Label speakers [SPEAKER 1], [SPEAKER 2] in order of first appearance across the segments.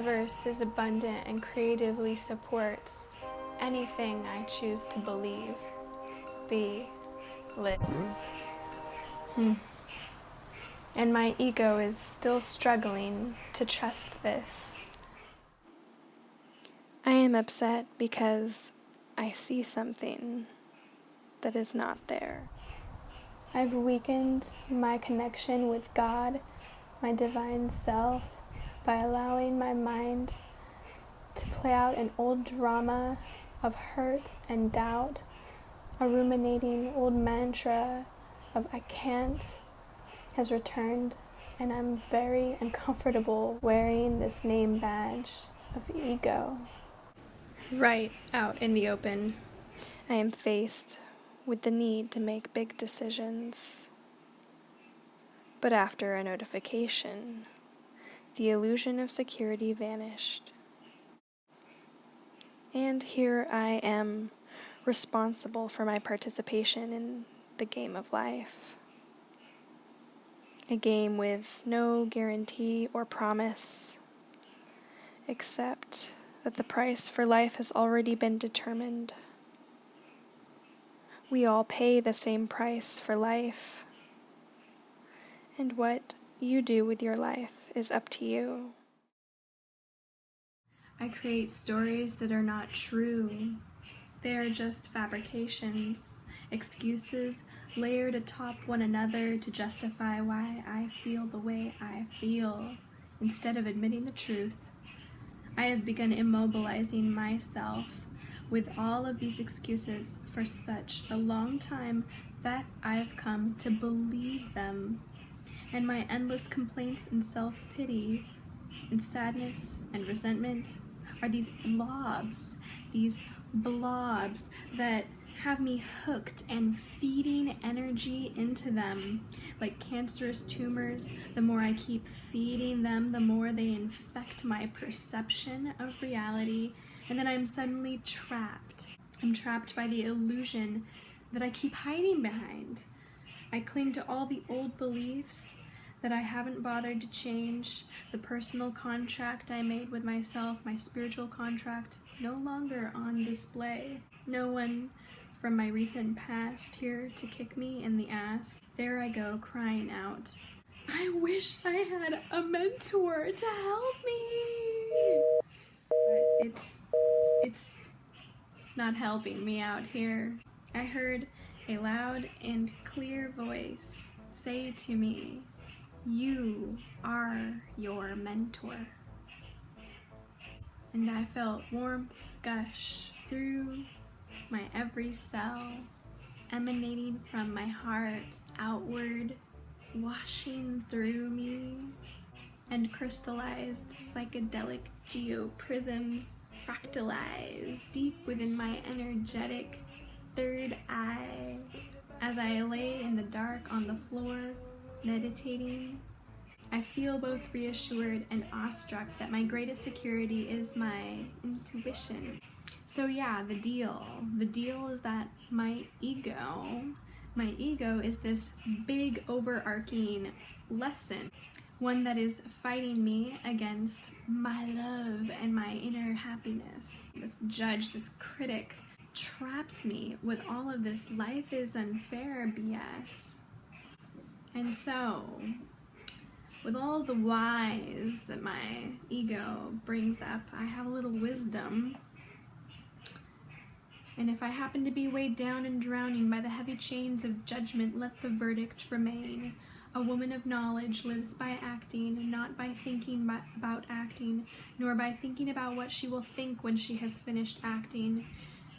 [SPEAKER 1] universe is abundant and creatively supports anything I choose to believe, be, live. And my ego is still struggling to trust this. I am upset because I see something that is not there. I've weakened my connection with God, my divine self, by allowing my mind to play out an old drama of hurt and doubt, a ruminating old mantra of I can't has returned, and I'm very uncomfortable wearing this name badge of ego. Right out in the open, I am faced with the need to make big decisions. But after a notification, the illusion of security vanished. And here I am, responsible for my participation in the game of life. A game with no guarantee or promise, except that the price for life has already been determined. We all pay the same price for life, and what you do with your life is up to you. I create stories that are not true. They are just fabrications, excuses layered atop one another to justify why I feel the way I feel, instead of admitting the truth. I have begun immobilizing myself with all of these excuses for such a long time that I've come to believe them. And my endless complaints and self-pity and sadness and resentment are these blobs that have me hooked and feeding energy into them. Like cancerous tumors, the more I keep feeding them, the more they infect my perception of reality, and then I'm suddenly trapped. I'm trapped by the illusion that I keep hiding behind. I cling to all the old beliefs that I haven't bothered to change, the personal contract I made with myself, my spiritual contract, no longer on display. No one from my recent past here to kick me in the ass. There I go, crying out, I wish I had a mentor to help me! But it's not helping me out here. I heard a loud and clear voice say to me, you are your mentor. And I felt warmth gush through my every cell, emanating from my heart outward, washing through me, and crystallized psychedelic geoprisms fractalize deep within my energetic third eye. As I lay in the dark on the floor, meditating, I feel both reassured and awestruck that my greatest security is my intuition. So yeah, the deal is that my ego is this big overarching lesson, one that is fighting me against my love and my inner happiness. This judge, this critic, traps me with all of this life is unfair BS. And so, with all the whys that my ego brings up, I have a little wisdom. And if I happen to be weighed down and drowning by the heavy chains of judgment, let the verdict remain. A woman of knowledge lives by acting, not by thinking about acting, nor by thinking about what she will think when she has finished acting.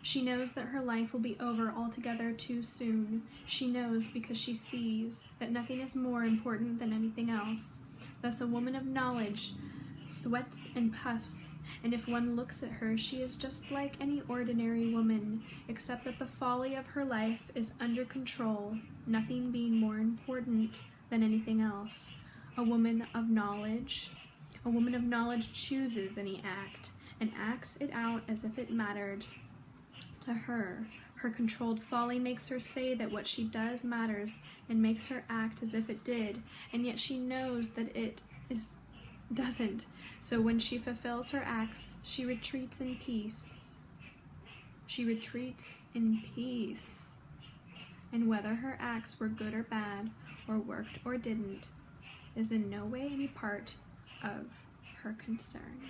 [SPEAKER 1] She knows that her life will be over altogether too soon. She knows because she sees that nothing is more important than anything else. Thus a woman of knowledge sweats and puffs, and if one looks at her, she is just like any ordinary woman, except that the folly of her life is under control, nothing being more important than anything else. A woman of knowledge chooses any act, and acts it out as if it mattered. To her, her controlled folly makes her say that what she does matters, and makes her act as if it did, and yet she knows that it is doesn't. So when she fulfills her acts, she retreats in peace. She retreats in peace. And whether her acts were good or bad, or worked or didn't, is in no way any part of her concern.